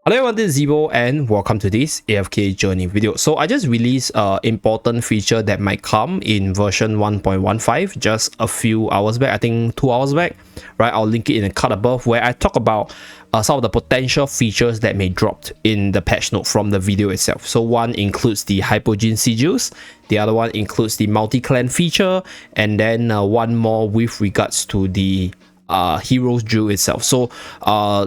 Hello everyone, this is Zeeebo and welcome to this AFK journey video. So I just released an important feature that might come in version 1.15 just a few hours back, I think 2 hours back, right? I'll link it in the card above where I talk about some of the potential features that may drop in the patch note from the video itself. So one includes the Hypogene sigils, the other one includes the multi-clan feature, and then one more with regards to the heroes Duel itself. So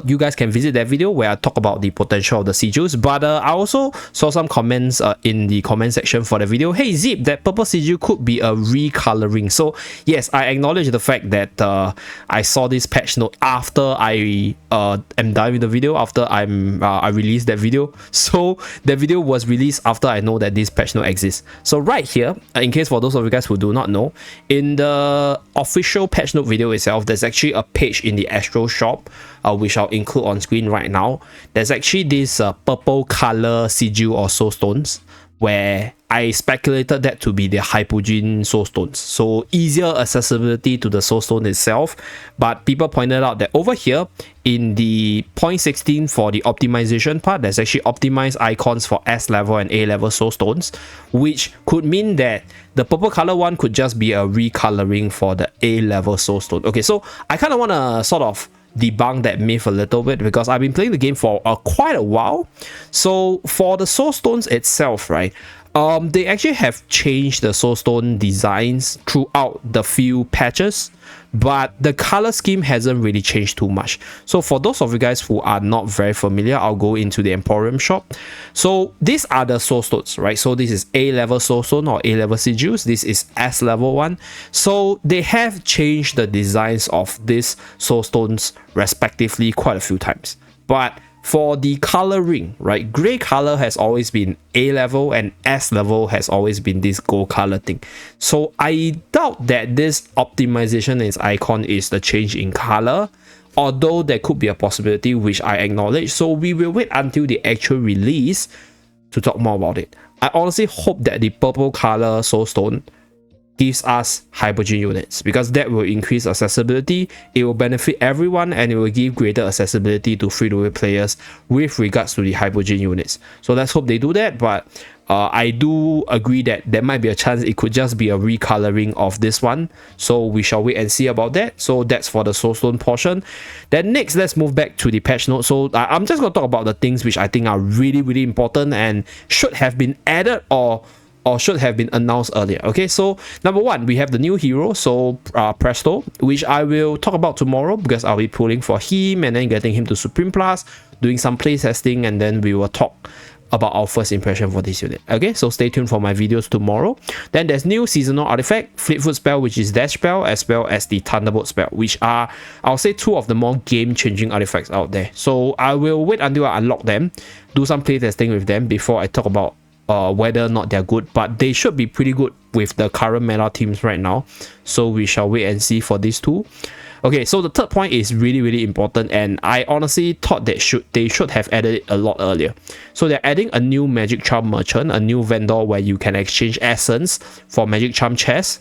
you guys can visit that video where I talk about the potential of the sigils. But I also saw some comments in the comment section for the video. Hey Zeep, that purple sigil could be a recoloring. So yes, I acknowledge the fact that I saw this patch note after I am done with the video, after I released that video. So the video was released after I know that this patch note exists. So right here, in case for those of you guys who do not know, in the official patch note video itself, there's actually a page in the Astro shop which I'll include on screen right now. There's actually this purple color sigil or soul stones where I speculated that to be the Hypogene soul stones, so easier accessibility to the soul stone itself. But people pointed out that over here in the 0.16 for the optimization part, there's actually optimized icons for S level and A level soul stones, which could mean that the purple color one could just be a recoloring for the A level soul stone. Okay, so I kind of want to sort of debunk that myth a little bit because I've been playing the game for quite a while. So for the soul stones itself, right, they actually have changed the soul stone designs throughout the few patches, but the color scheme hasn't really changed too much. So for those of you guys who are not very familiar, I'll go into the Emporium shop. So these are the soul stones, right? So this is A level soul stone or A level sigils. This is S level one. So they have changed the designs of these soul stones respectively quite a few times. But for the coloring, right, gray color has always been A level and S level has always been this gold color thing. So I doubt that this optimization in its icon is the change in color, although there could be a possibility, which I acknowledge. So we will wait until the actual release to talk more about it. I honestly hope that the purple color soul stone gives us Hypogene units because that will increase accessibility, it will benefit everyone, and it will give greater accessibility to free-to-play players with regards to the Hypogene units. So let's hope they do that. But I do agree that there might be a chance it could just be a recoloring of this one, so we shall wait and see about that. So that's for the soulstone portion. Then next, let's move back to the patch notes. So I'm just going to talk about the things which I think are really important and should have been added or should have been announced earlier. Okay, so number one, we have the new hero, so Presto, which I will talk about tomorrow because I'll be pulling for him and then getting him to Supreme Plus, doing some play testing, and then we will talk about our first impression for this unit. Okay, so stay tuned for my videos tomorrow. Then there's new seasonal artifact, Fleetfoot spell, which is dash spell, as well as the Thunderbolt spell, which are, I'll say, two of the more game-changing artifacts out there. So I will wait until I unlock them, do some play testing with them before I talk about whether or not they're good, but they should be pretty good with the current meta teams right now. So we shall wait and see for these two. Okay, so the third point is really important, and I honestly thought that they should have added it a lot earlier. So they're adding a new magic charm merchant, a new vendor where you can exchange essence for magic charm chests.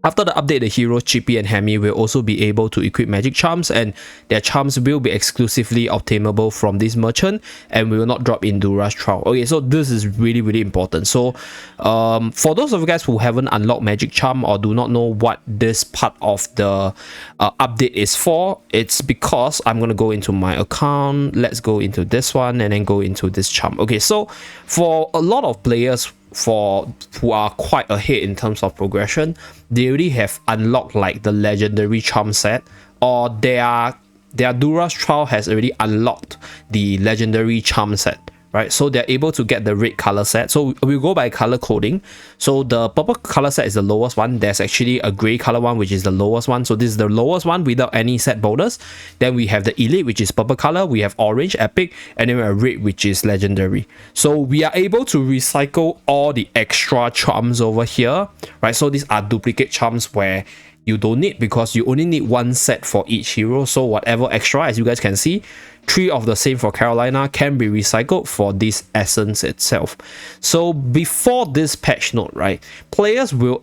After the update, the heroes Chippy and Hammy will also be able to equip magic charms, and their charms will be exclusively obtainable from this merchant and will not drop in Dura's trial. Okay, so this is really important. So for those of you guys who haven't unlocked magic charm or do not know what this part of the update is for, it's because I'm going to go into my account. Let's go into this one and then go into this charm. Okay, so for a lot of players who are quite ahead in terms of progression, they already have unlocked like the legendary charm set, or their Dura's trial has already unlocked the legendary charm set, right? So they're able to get the red color set. So we go by color coding. So the purple color set is the lowest one. There's actually a gray color one, which is the lowest one. So this is the lowest one without any set bonus. Then we have the elite, which is purple color. We have orange, epic, and then we have red, which is legendary. So we are able to recycle all the extra charms over here, right? So these are duplicate charms where you don't need, because you only need one set for each hero. So whatever extra, as you guys can see, 3 of the same for Carolina can be recycled for this essence itself. So before this patch note, right, players were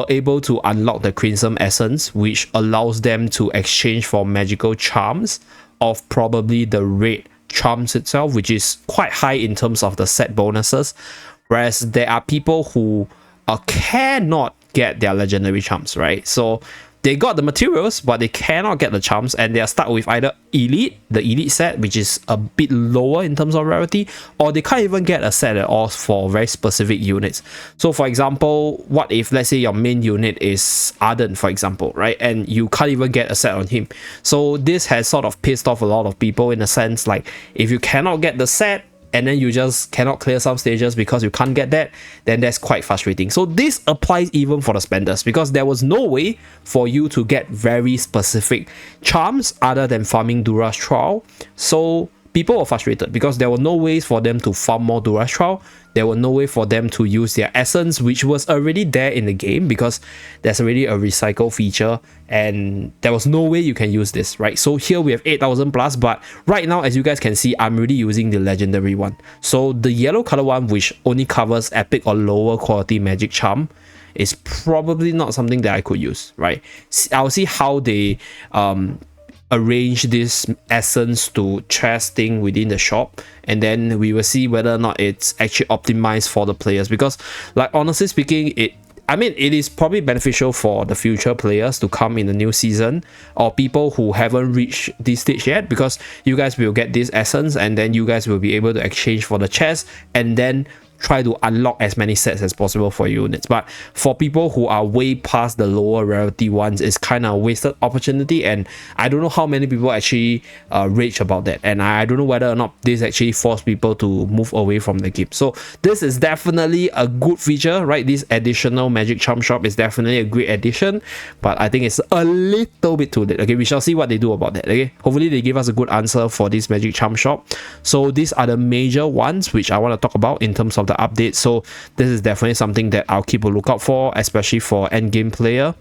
able to unlock the Crimson Essence, which allows them to exchange for magical charms of probably the red charms itself, which is quite high in terms of the set bonuses, whereas there are people who cannot get their legendary charms, right? So they got the materials, but they cannot get the charms, and they are stuck with either elite, the elite set, which is a bit lower in terms of rarity, or they can't even get a set at all for very specific units. So for example, what if, let's say your main unit is Arden, for example, right, and you can't even get a set on him? So this has sort of pissed off a lot of people, in a sense, like if you cannot get the set and then you just cannot clear some stages because you can't get that, then that's quite frustrating. So this applies even for the spenders, because there was no way for you to get very specific charms other than farming Dura's Trial. So people were frustrated because there were no ways for them to farm more Dura's Trial. There were no way for them to use their essence, which was already there in the game because there's already a recycle feature, and there was no way you can use this, right? So here we have 8,000 plus, but right now, as you guys can see, I'm already using the legendary one. So the yellow color one, which only covers epic or lower quality magic charm, is probably not something that I could use, right? I'll see how they arrange this essence to chest thing within the shop, and then we will see whether or not it's actually optimized for the players. Because, like, honestly speaking, it is probably beneficial for the future players to come in the new season, or people who haven't reached this stage yet, because you guys will get this essence and then you guys will be able to exchange for the chest and then try to unlock as many sets as possible for units. But for people who are way past the lower rarity ones, it's kind of a wasted opportunity, and I don't know how many people actually rage about that, and I don't know whether or not this actually forced people to move away from the game. So this is definitely a good feature, right? This additional magic charm shop is definitely a great addition, but I think it's a little bit too late. Okay, we shall see what they do about that. Okay, hopefully they give us a good answer for this magic charm shop. So these are the major ones which I want to talk about in terms of the update. So this is definitely something that I'll keep a lookout for, especially for endgame player,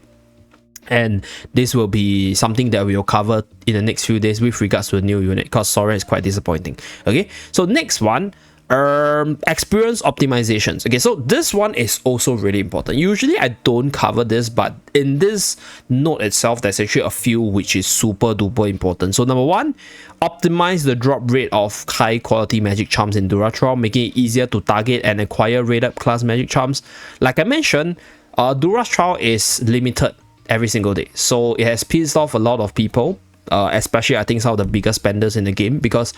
and this will be something that we'll cover in the next few days with regards to the new unit, because Sora is quite disappointing. Okay, so next one, experience optimizations. Okay, so this one is also really important. Usually I don't cover this, but in this note itself, there's actually a few which is super duper important. So number one, optimize the drop rate of high quality magic charms in Dura Trial, making it easier to target and acquire rated class magic charms. Like I mentioned, Dura Trial is limited every single day, so it has pissed off a lot of people, especially I think some of the bigger spenders in the game, because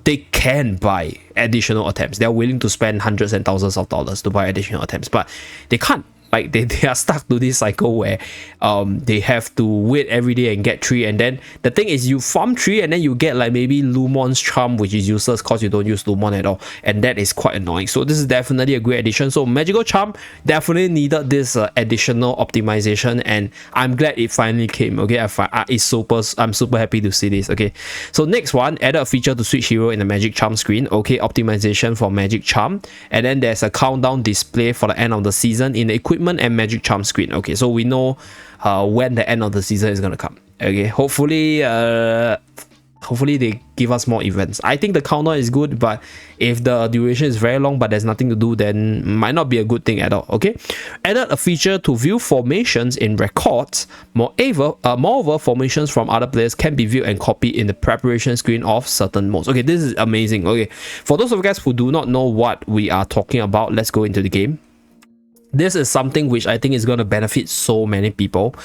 they can buy additional attempts. They're willing to spend hundreds and thousands of dollars to buy additional attempts, but they can't. Like they are stuck to this cycle where they have to wait every day and get 3, and then the thing is you farm 3 and then you get like maybe Lumon's charm, which is useless because you don't use Lumon at all, and that is quite annoying. So this is definitely a great addition. So magical charm definitely needed this additional optimization, and I'm glad it finally came. Okay, I'm super happy to see this. Okay, so next one, added a feature to switch hero in the magic charm screen. Okay, optimization for magic charm, and then there's a countdown display for the end of the season in the equipment and magic charm screen. Okay, so we know when the end of the season is gonna come. Okay, hopefully they give us more events. I think the countdown is good, but if the duration is very long but there's nothing to do, then might not be a good thing at all. Okay, added a feature to view formations in records. Moreover, formations from other players can be viewed and copied in the preparation screen of certain modes. Okay, this is amazing. Okay, for those of you guys who do not know what we are talking about, let's go into the game. This is something which I think is going to benefit so many people,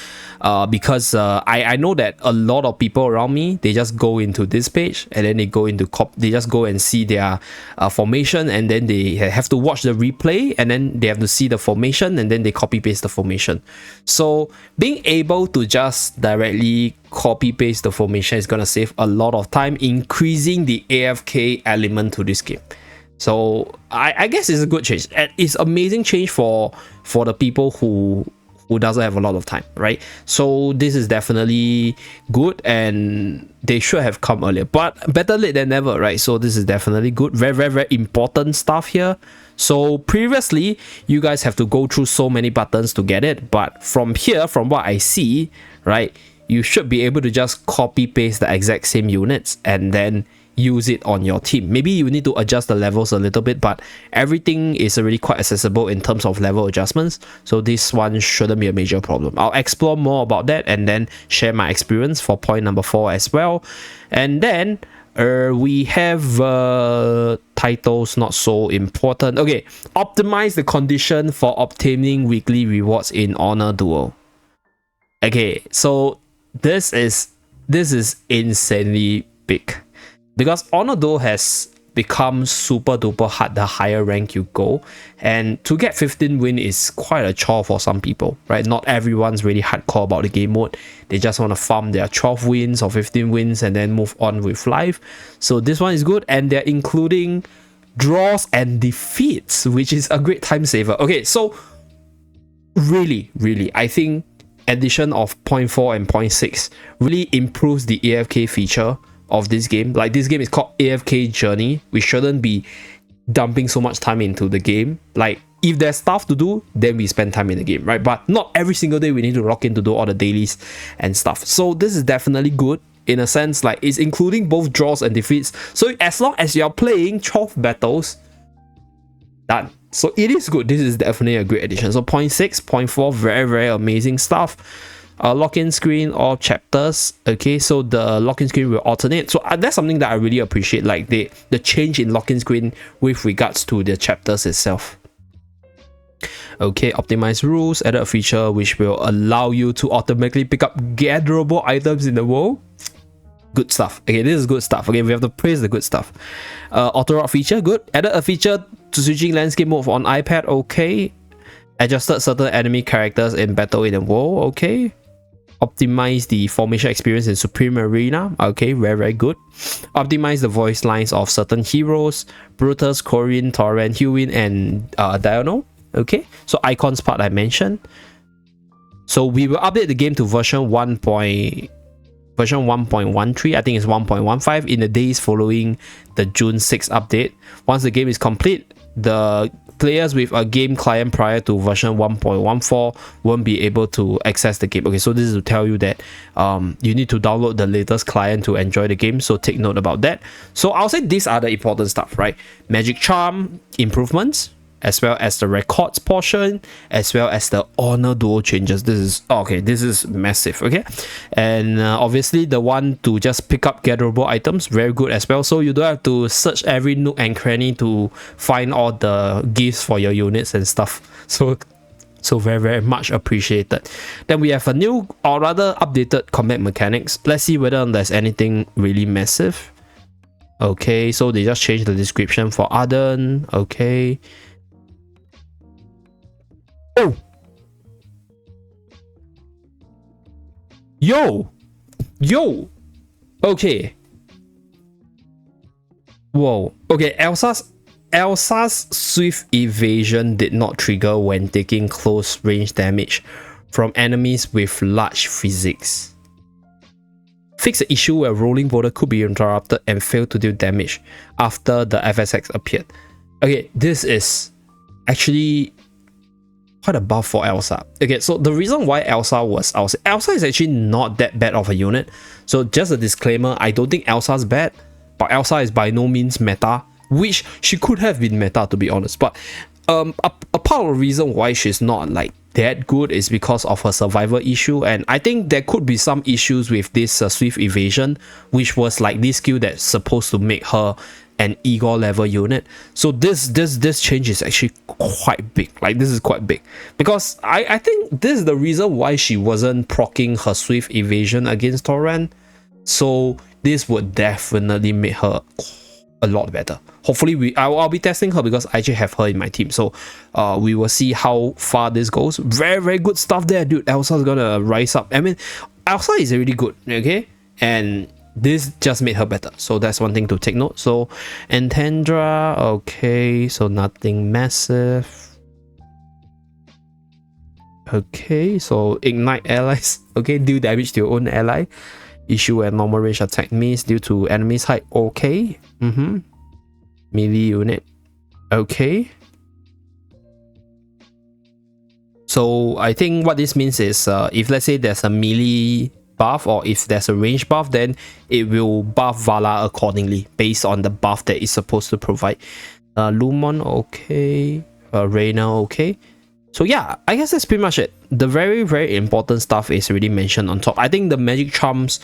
because I know that a lot of people around me, they just go into this page and then they go into they just go and see their formation, and then they have to watch the replay, and then they have to see the formation, and then they copy paste the formation. So being able to just directly copy paste the formation is going to save a lot of time, increasing the AFK element to this game. So I guess it's a good change. It's amazing change for the people who doesn't have a lot of time, right? So this is definitely good, and they should have come earlier, but better late than never, right? So this is definitely good. Very, very, very important stuff here. So previously, you guys have to go through so many buttons to get it, but from here, from what I see, right, you should be able to just copy paste the exact same units and then use it on your team. Maybe you need to adjust the levels a little bit, but everything is already quite accessible in terms of level adjustments, so this one shouldn't be a major problem. I'll explore more about that and then share my experience for point number 4 as well. And then We have titles not so important. Okay, optimize the condition for obtaining weekly rewards in Honor Duel. Okay, so this is insanely big because Honor Duel has become super duper hard the higher rank you go, and to get 15 win is quite a chore for some people, right? Not everyone's really hardcore about the game mode. They just want to farm their 12 wins or 15 wins and then move on with life. So this one is good, and they're including draws and defeats, which is a great time saver. Okay, so really I think addition of 0.4 and 0.6 really improves the AFK feature of this game. Like, this game is called AFK Journey. We shouldn't be dumping so much time into the game. Like, if there's stuff to do, then we spend time in the game, right? But not every single day we need to log in to do all the dailies and stuff. So this is definitely good in a sense. Like, it's including both draws and defeats. So as long as you're playing 12 battles, done. So it is good. This is definitely a great addition. So 0.6, 0.4, very amazing stuff. Lock-in screen or chapters. Okay, so the lock-in screen will alternate. So that's something that I really appreciate, like the change in lock-in screen with regards to the chapters itself. Okay, optimize rules, added a feature which will allow you to automatically pick up gatherable items in the world. Good stuff. Okay, this is good stuff. Okay, we have to praise the good stuff. Auto route feature, good. Added a feature to switching landscape mode on iPad. Okay. Adjusted certain enemy characters in battle in the world. Okay. Optimize the formation experience in Supreme Arena. Okay, very good. Optimize the voice lines of certain heroes: Brutus, Corin, Torrent, Hewin, and Diano. Okay, so icons part I mentioned. So we will update the game to version 1.13. I think it's 1.15 in the days following the June 6 update. Once the game is complete, the players with a game client prior to version 1.14 won't be able to access the game. Okay, so this is to tell you that you need to download the latest client to enjoy the game, so take note about that. So I'll say these are the important stuff, right? Magic Charm improvements, as well as the records portion, as well as the Honor Duel changes. This is massive. Okay, and obviously the one to just pick up gatherable items, very good as well, so you don't have to search every nook and cranny to find all the gifts for your units and stuff. So very much appreciated. Then we have a new, or rather updated, combat mechanics. Let's see whether there's anything really massive. Okay, so they just changed the description for Arden. Okay. Oh! Yo! Okay. Whoa. Okay, Elsa's swift evasion did not trigger when taking close range damage from enemies with large physics. Fix the issue where rolling boulder could be interrupted and fail to deal damage after the FSX appeared. Okay, this is actually quite a buff for Elsa. Okay, so the reason why Elsa is actually not that bad of a unit. So just a disclaimer, I don't think Elsa's bad, but Elsa is by no means meta, which she could have been meta, to be honest. But a part of the reason why she's not like that good is because of her survival issue, and I think there could be some issues with this swift evasion, which was like this skill that's supposed to make her an Igor level unit. So this change is actually quite big. Like, this is quite big, because I think this is the reason why she wasn't proccing her swift evasion against Torrent. So this would definitely make her a lot better. Hopefully I'll be testing her because I actually have her in my team, so we will see how far this goes. Very good stuff there, dude. Elsa's gonna rise up. I mean, Elsa is really good, okay, and this just made her better, so that's one thing to take note. So Antandra, okay, so nothing massive. Okay, so ignite allies. Okay, deal damage to your own ally. Issue a normal range attack miss due to enemy's height. Okay. Melee unit. Okay. So I think what this means is if let's say there's a melee buff, or if there's a range buff, then it will buff Vala accordingly based on the buff that it's supposed to provide. Lumon, okay. Reyna, okay. So yeah, I guess that's pretty much it. The very important stuff is already mentioned on top. I think the magic charms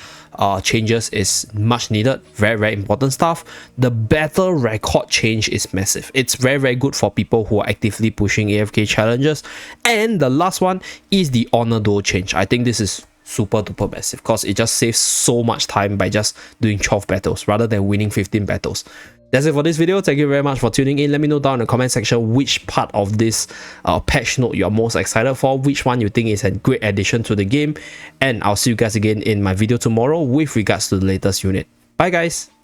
changes is much needed. Very important stuff. The battle record change is massive. It's very good for people who are actively pushing AFK challenges. And the last one is the honor duel change. I think this is super duper massive because it just saves so much time by just doing 12 battles rather than winning 15 battles. That's it for this video. Thank you very much for tuning in. Let me know down in the comment section which part of this patch note you're most excited for, which one you think is a great addition to the game, and I'll see you guys again in my video tomorrow with regards to the latest unit. Bye guys!